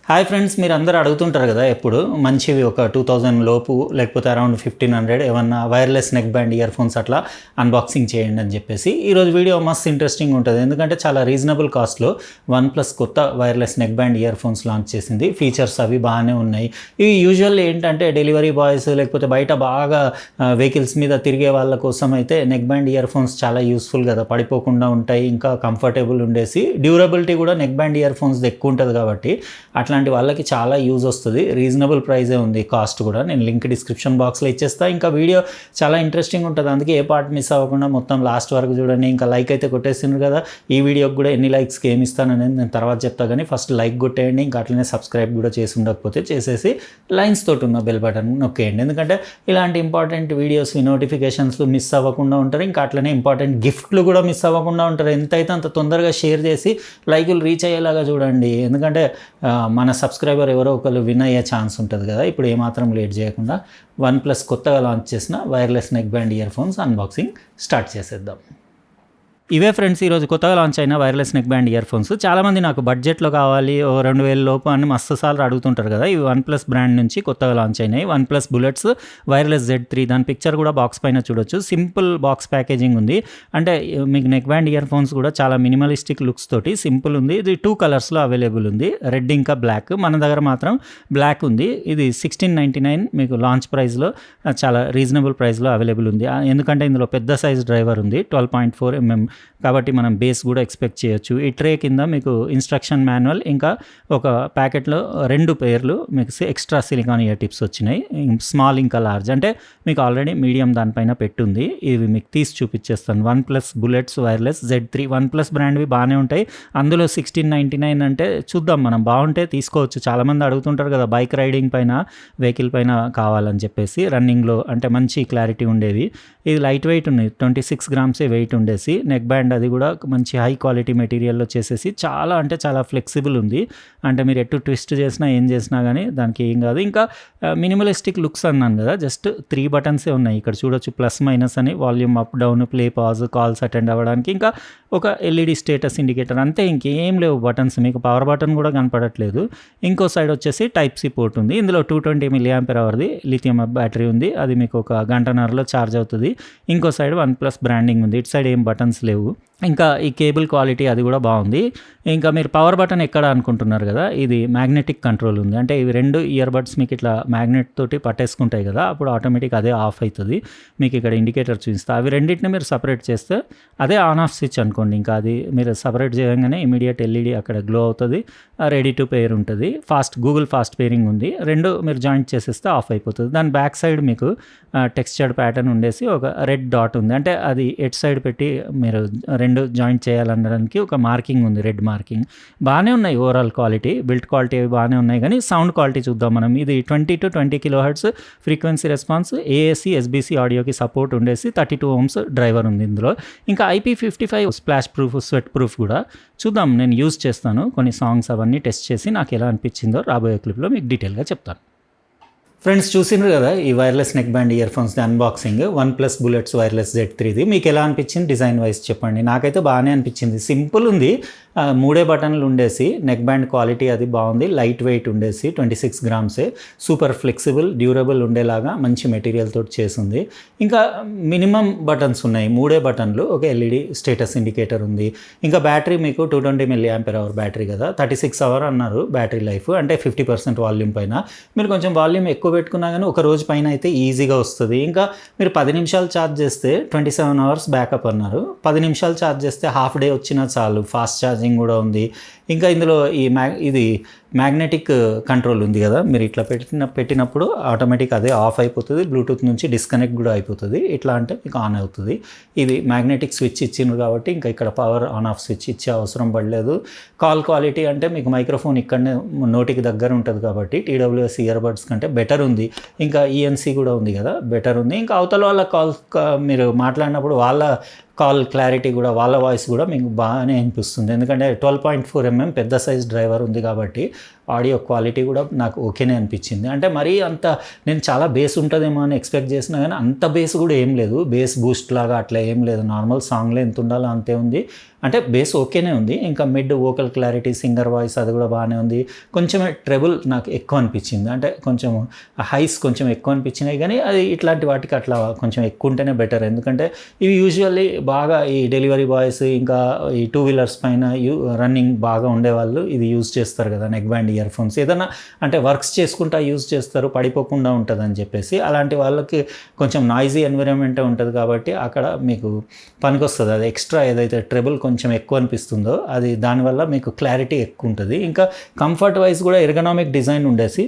Hi friends, మీరు అందరూ అడుగుతుంటారు కదా ఎప్పుడు మంచివి ఒక 2000 లోపు లేకపోతే అరౌండ్ 1500 ఏమన్నా wireless neck band ear phones అట్లా అన్బాక్సింగ్ చేయండి అని చెప్పేసి. ఈరోజు వీడియో మస్తు ఇంట్రెస్టింగ్ ఉంటుంది, ఎందుకంటే చాలా రీజనబుల్ కాస్ట్లో OnePlus కొత్త wireless neck band ear phones launch చేసింది. ఫీచర్స్ అవి బాగానే ఉన్నాయి. ఇవి యూజువల్లీ ఏంటంటే డెలివరీ బాయ్స్ లేకపోతే బయట బాగా వెహికల్స్ మీద తిరిగే వాళ్ళ కోసం అయితే నెక్ బ్యాండ్ ఇయర్ ఫోన్స్ చాలా యూస్ఫుల్ కదా, పడిపోకుండా ఉంటాయి, ఇంకా కంఫర్టబుల్ ఉండేసి. డ్యూరబిలిటీ కూడా నెక్ బ్యాండ్ ఇయర్ ఫోన్స్ ఎక్కువ ఉంటుంది కాబట్టి అట్లాంటి వాళ్ళకి చాలా యూజ్ వస్తుంది. రీజనబుల్ ప్రైజే ఉంది, కాస్ట్ కూడా నేను లింక్ డిస్క్రిప్షన్ బాక్స్లో ఇచ్చేస్తా. ఇంకా వీడియో చాలా ఇంట్రెస్టింగ్ ఉంటుంది, అందుకే ఏ పార్ట్ మిస్ అవ్వకుండా మొత్తం లాస్ట్ వరకు చూడండి. ఇంకా లైక్ అయితే కొట్టేస్తున్నారు కదా, ఈ వీడియోకి కూడా ఎన్ని లైక్స్కి ఏమి ఇస్తాననేది నేను తర్వాత చెప్తా, కానీ ఫస్ట్ లైక్ కొట్టేయండి. ఇంకా అట్లనే సబ్స్క్రైబ్ కూడా చేసి ఉండకపోతే చేసేసి లైన్స్ తోటి ఉన్న బెల్ బటన్ నొక్కేయండి, ఎందుకంటే ఇలాంటి ఇంపార్టెంట్ వీడియోస్ నోటిఫికేషన్స్ మిస్ అవ్వకుండా ఉంటారు. ఇంకా అట్లనే ఇంపార్టెంట్ గిఫ్ట్లు కూడా మిస్ అవ్వకుండా ఉంటారు. ఎంతైతే అంత తొందరగా షేర్ చేసి లైకులు రీచ్ అయ్యేలాగా చూడండి, ఎందుకంటే మన సబ్స్క్రైబర్ ఎవరో ఒకరు విన్ అయ్యే ఛాన్స్ ఉంటుంది కదా. ఇప్పుడు ఏమాత్రం లేట్ చేయకుండా OnePlus కొత్తగా లాంచ్ చేసిన wireless neck band earphones unboxing start చేసేద్దాం. ఇవే ఫ్రెండ్స్ ఈరోజు కొత్తగా లాంచ్ అయిన wireless neck band ear phones. చాలామంది నాకు బడ్జెట్లో కావాలి, 2000 లోపు అని మస్తు సార్లు అడుగుతుంటారు కదా. ఇవి OnePlus బ్రాండ్ నుంచి కొత్తగా లాంచ్ అయినాయి. OnePlus bullets wireless Z3. దాని పిక్చర్ కూడా బాక్స్ పైన చూడొచ్చు. సింపుల్ బాక్స్ ప్యాకేజింగ్ ఉంది, అంటే మీకు నెక్ బ్యాండ్ ఇయర్ ఫోన్స్ కూడా చాలా మినిమలిస్టిక్ లుక్స్ తోటి సింపుల్ ఉంది. ఇది 2 కలర్స్లో అవైలబుల్ ఉంది, రెడ్ ఇంకా బ్లాక్. మన దగ్గర మాత్రం బ్లాక్ ఉంది. ఇది 1699 మీకు లాంచ్ ప్రైస్లో చాలా రీజనబుల్ ప్రైస్లో అవైలబుల్ ఉంది, ఎందుకంటే ఇందులో పెద్ద సైజ్ డ్రైవర్ ఉంది, 12.4 mm, కాబట్టి మనం బేస్ కూడా ఎక్స్పెక్ట్ చేయొచ్చు. ఈ ట్రే కింద మీకు ఇన్స్ట్రక్షన్ మాన్యువల్, ఇంకా ఒక ప్యాకెట్లో 2 పేర్లు మీకు ఎక్స్ట్రా సిలికాన్ ఇయర్ టిప్స్ వచ్చినాయి, స్మాల్ ఇంకా లార్జ్. అంటే మీకు ఆల్రెడీ మీడియం దానిపైన పెట్టుంది. ఇవి మీకు తీసి చూపించేస్తాను. OnePlus bullets wireless Z3 OnePlus బ్రాండ్వి బాగానే ఉంటాయి. అందులో 1699 అంటే చూద్దాం, మనం బాగుంటే తీసుకోవచ్చు. చాలామంది అడుగుతుంటారు కదా బైక్ రైడింగ్ పైన, వెహికల్ పైన కావాలని చెప్పేసి, రన్నింగ్లో అంటే మంచి క్లారిటీ ఉండేవి. ఇది లైట్ వెయిట్ ఉన్నాయి, 26 grams వెయిట్ ఉండేసి. నెక్ బ్యాండ్ అది కూడా మంచి హై క్వాలిటీ మెటీరియల్లో చేసేసి చాలా అంటే చాలా ఫ్లెక్సిబుల్ ఉంది. అంటే మీరు ఎటు ట్విస్ట్ చేసినా ఏం చేసినా కానీ దానికి ఏం కాదు. ఇంకా మినిమలిస్టిక్ లుక్స్ అన్నాను కదా, జస్ట్ 3 బటన్సే ఉన్నాయి. ఇక్కడ చూడొచ్చు ప్లస్ మైనస్ అని, volume up down, play pause, calls attend అవ్వడానికి, ఇంకా ఒక LED స్టేటస్ ఇండికేటర్, అంతే. ఇంకేం లేవు బటన్స్, మీకు పవర్ బటన్ కూడా కనపడట్లేదు. ఇంకో సైడ్ వచ్చేసి Type-C పోర్ట్ ఉంది. ఇందులో 220 mAhది లిథియం బ్యాటరీ ఉంది, అది మీకు ఒక గంటన్నరలో ఛార్జ్ అవుతుంది. ఇంకో సైడ్ OnePlus బ్రాండింగ్ ఉంది, ఇటు సైడ్ ఏం బటన్స్ లేవు. ఇంకా ఈ కేబుల్ క్వాలిటీ అది కూడా బాగుంది. ఇంకా మీరు పవర్ బటన్ ఎక్కడ అనుకుంటున్నారు కదా, ఇది మ్యాగ్నెటిక్ కంట్రోల్ ఉంది. అంటే ఇవి 2 ఇయర్ బడ్స్ మీకు ఇట్లా మ్యాగ్నెట్ తోటి పట్టేసుకుంటాయి కదా, అప్పుడు ఆటోమేటిక్ అదే ఆఫ్ అవుతుంది. మీకు ఇక్కడ ఇండికేటర్ చూపిస్తా. అవి రెండింటిని మీరు సపరేట్ చేస్తే అదే ఆన్ ఆఫ్ స్విచ్ అనుకోండి. ఇంకా అది మీరు సపరేట్ చేయగానే ఇమీడియట్ LED అక్కడ గ్లో అవుతుంది, రెడీ టు పేర్ ఉంటుంది. గూగుల్ ఫాస్ట్ పేరింగ్ ఉంది. 2 మీరు జాయింట్ చేసేస్తే ఆఫ్ అయిపోతుంది. దాని బ్యాక్ సైడ్ మీకు టెక్స్చర్డ్ ప్యాటర్న్ ఉండేసి ఒక రెడ్ డాట్ ఉంది, అంటే అది ఎట్ సైడ్ పెట్టి మీరు 2 జాయింట్ చేయాలనడానికి ఒక మార్కింగ్ ఉంది, రెడ్ మార్కింగ్. బాగానే ఉన్నాయి ఓవరాల్ క్వాలిటీ, బిల్ట్ క్వాలిటీ అవి బాగానే ఉన్నాయి. కానీ సౌండ్ క్వాలిటీ చూద్దాం మనం. ఇది 20 to 20 kHz frequency response, AAC SBC ఆడియోకి సపోర్ట్ ఉండేసి 32 ohms డ్రైవర్ ఉంది ఇందులో. ఇంకా IP55 splash proof, sweat proof కూడా. చూద్దాం, నేను యూజ్ చేస్తాను కొన్ని సాంగ్స్ అవన్నీ టెస్ట్ చేసి నాకు ఎలా అనిపించిందో రాబోయే క్లిప్లో మీకు డీటెయిల్గా చెప్తాను. ఫ్రెండ్స్, చూసినారు కదా ఈ wireless neck band earphones unboxing. OnePlus bullets wireless Z3ది. మీకు ఎలా అనిపించింది డిజైన్ వైజ్ చెప్పండి. నాకైతే బాగానే అనిపించింది, సింపుల్ ఉంది, 3 బటన్లు ఉండేసి. నెక్ బ్యాండ్ క్వాలిటీ అది బాగుంది, లైట్ వెయిట్ ఉండేసి, 26 grams, సూపర్ ఫ్లెక్సిబుల్, డ్యూరబుల్ ఉండేలాగా మంచి మెటీరియల్ తోటి చేసింది. ఇంకా మినిమం బటన్స్ ఉన్నాయి, 3 బటన్లు, ఒక LED స్టేటస్ ఇండికేటర్ ఉంది. ఇంకా బ్యాటరీ మీకు 220 mAh బ్యాటరీ కదా, 36 hours అన్నారు బ్యాటరీ లైఫ్, అంటే 50% వాల్యూమ్ పైన. మీరు కొంచెం వాల్యూమ్ ఎక్కువ పెట్టుకున్నా కానీ ఒక రోజు పైన అయితే ఈజీగా వస్తుంది. ఇంకా మీరు 10 నిమిషాలు ఛార్జ్ చేస్తే 27 hours బ్యాకప్ అన్నారు. 10 నిమిషాలు ఛార్జ్ చేస్తే హాఫ్ డే వచ్చినా చాలు. ఫాస్ట్ ఛార్జింగ్ కూడా ఉంది. ఇంకా ఇందులో ఇది మ్యాగ్నెటిక్ కంట్రోల్ ఉంది కదా, మీరు ఇట్లా పెట్టినప్పుడు ఆటోమేటిక్ అదే ఆఫ్ అయిపోతుంది, బ్లూటూత్ నుంచి డిస్కనెక్ట్ కూడా అయిపోతుంది. ఇట్లా అంటే మీకు ఆన్ అవుతుంది. ఇది మ్యాగ్నెటిక్ స్విచ్ ఇచ్చిండ్రు కాబట్టి ఇంకా ఇక్కడ పవర్ ఆన్ ఆఫ్ స్విచ్ ఇచ్చే అవసరం పడలేదు. కాల్ క్వాలిటీ అంటే మీకు మైక్రోఫోన్ ఇక్కడనే నోటికి దగ్గర ఉంటుంది కాబట్టి TWS ఇయర్ బడ్స్ కంటే బెటర్ ఉంది. ఇంకా ENC కూడా ఉంది కదా, బెటర్ ఉంది. ఇంకా అవతల వాళ్ళ కాల్ మీరు మాట్లాడినప్పుడు వాళ్ళ కాల్ క్లారిటీ కూడా వాళ్ళ వాయిస్ కూడా మీకు బాగానే అనిపిస్తుంది. ఎందుకంటే 12.4mm పెద్ద సైజ్ డ్రైవర్ ఉంది కాబట్టి ఆడియో క్వాలిటీ కూడా నాకు ఓకేనే అనిపించింది. అంటే మరీ అంత నేను చాలా బేస్ ఉంటుందేమో అని ఎక్స్పెక్ట్ చేసినా కానీ అంత బేస్ కూడా ఏం లేదు, బేస్ బూస్ట్ లాగా అట్లా ఏం లేదు. నార్మల్ సాంగ్లో ఎంత ఉండాలో అంతే ఉంది. అంటే బేస్ ఓకేనే ఉంది. ఇంకా mid vocal clarity, singer voice అది కూడా బాగానే ఉంది. కొంచెం ట్రెబుల్ నాకు ఎక్కువ అనిపించింది, అంటే కొంచెం హైస్ కొంచెం ఎక్కువ అనిపించినాయి. కానీ అది ఇట్లాంటి వాటికి అట్లా కొంచెం ఎక్కువ ఉంటేనే బెటర్. ఎందుకంటే ఇవి యూజువల్లీ బాగా ఈ డెలివరీ బాయ్స్ ఇంకా ఈ 2 వీలర్స్ పైన రన్నింగ్ బాగా ఉండేవాళ్ళు ఇది యూజ్ చేస్తారు కదా, నెక్ బ్యాండ్ ఇయర్ ఫోన్స్. ఏదైనా అంటే వర్క్స్ చేసుకుంటా యూజ్ చేస్తారు, పడిపోకుండా ఉంటుంది అని చెప్పేసి. అలాంటి వాళ్ళకి కొంచెం నాయిజీ ఎన్విరాన్మెంటే ఉంటుంది కాబట్టి అక్కడ మీకు పనికొస్తుంది. అది ఎక్స్ట్రా ఏదైతే ట్రెబుల్ కొంచెం ఎక్కువ అనిపిస్తుందో అది దానివల్ల మీకు క్లారిటీ ఎక్కువ ఉంటుంది. ఇంకా కంఫర్ట్ వైజ్ కూడా ఎర్గనామిక్ డిజైన్ ఉండేసి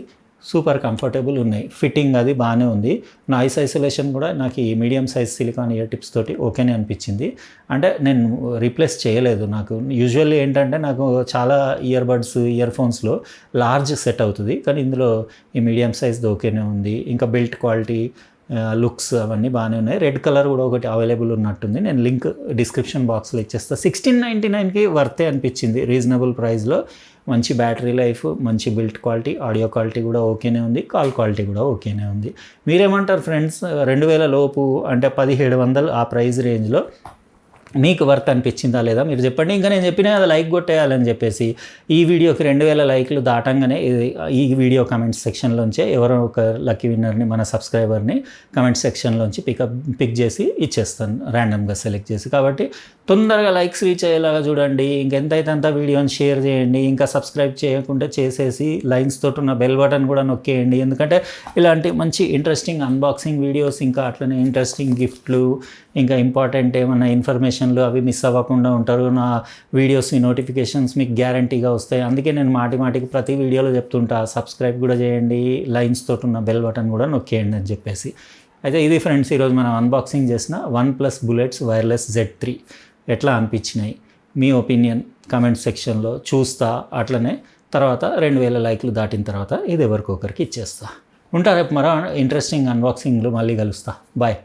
సూపర్ కంఫర్టబుల్ ఉన్నాయి. ఫిట్టింగ్ అది బాగానే ఉంది. నాయిస్ ఐసోలేషన్ కూడా నాకు ఈ medium size silicon year tips తోటి ఓకేనే అనిపించింది. అంటే నేను రీప్లేస్ చేయలేదు. నాకు యూజువల్లీ ఏంటంటే నాకు చాలా ఇయర్ బడ్స్ ఇయర్ ఫోన్స్లో లార్జ్ సెట్ అవుతుంది, కానీ ఇందులో ఈ మీడియం సైజ్ది ఓకేనే ఉంది. ఇంకా బిల్ట్ క్వాలిటీ, లుక్స్ అవన్నీ బాగానే ఉన్నాయి. రెడ్ కలర్ కూడా ఒకటి అవైలబుల్ ఉన్నట్టుంది. నేను లింక్ డిస్క్రిప్షన్ బాక్స్లో ఇచ్చేస్తాను. 1699కి వర్తే అనిపించింది, రీజనబుల్ ప్రైస్లో. మంచి బ్యాటరీ లైఫ్, మంచి బిల్ట్ క్వాలిటీ, ఆడియో క్వాలిటీ కూడా ఓకేనే ఉంది, కాల్ క్వాలిటీ కూడా ఓకేనే ఉంది. మీరేమంటారు ఫ్రెండ్స్? 2000 లోపు అంటే 1700 ఆ ప్రైస్ రేంజ్లో మీకు వర్త్ అనిపించిందా లేదా మీరు చెప్పండి. ఇంకా నేను చెప్పినా అది లైక్ కొట్టేయాలని చెప్పేసి ఈ వీడియోకి 2000 లైక్లు దాటంగానే ఈ వీడియో కమెంట్ సెక్షన్లోంచే ఎవరో ఒక లక్కీ విన్నర్ని, మన సబ్స్క్రైబర్ని కమెంట్ సెక్షన్లోంచి పిక్ చేసి ఇచ్చేస్తాను, ర్యాండమ్గా సెలెక్ట్ చేసి. కాబట్టి తొందరగా లైక్స్ రీచ్ అయ్యేలాగా చూడండి. ఇంకెంతైతే అంత వీడియోని షేర్ చేయండి. ఇంకా సబ్స్క్రైబ్ చేయకుంటే చేసేసి లైన్స్ తోటి ఉన్న బెల్ బటన్ కూడా నొక్కేయండి. ఎందుకంటే ఇలాంటి మంచి ఇంట్రెస్టింగ్ అన్బాక్సింగ్ వీడియోస్, ఇంకా అట్లనే ఇంట్రెస్టింగ్ గిఫ్ట్లు, ఇంకా ఇంపార్టెంట్ ఏమన్నా ఇన్ఫర్మేషన్లు అవి మిస్ అవ్వకుండా ఉంటారు. నా వీడియోస్ నోటిఫికేషన్స్ మీకు గ్యారంటీగా వస్తాయి. అందుకే నేను మాటికి ప్రతి వీడియోలో చెప్తుంటా, సబ్స్క్రైబ్ కూడా చేయండి, లైన్స్ తోటి ఉన్న బెల్ బటన్ కూడా నొక్కేయండి అని చెప్పేసి. అయితే ఇది ఫ్రెండ్స్, ఈరోజు మనం అన్బాక్సింగ్ చేసిన OnePlus Bullets Wireless Z3 ఎట్లా అనిపించినాయి మీ ఒపీనియన్ కమెంట్ సెక్షన్లో చూస్తా. అట్లనే తర్వాత 2000 లైక్లు దాటిన తర్వాత ఇది ఎవరికొకరికి ఇచ్చేస్తా. ఉంటా. రేపు మరో ఇంట్రెస్టింగ్ అన్బాక్సింగ్లో మళ్ళీ కలుస్తా. బాయ్.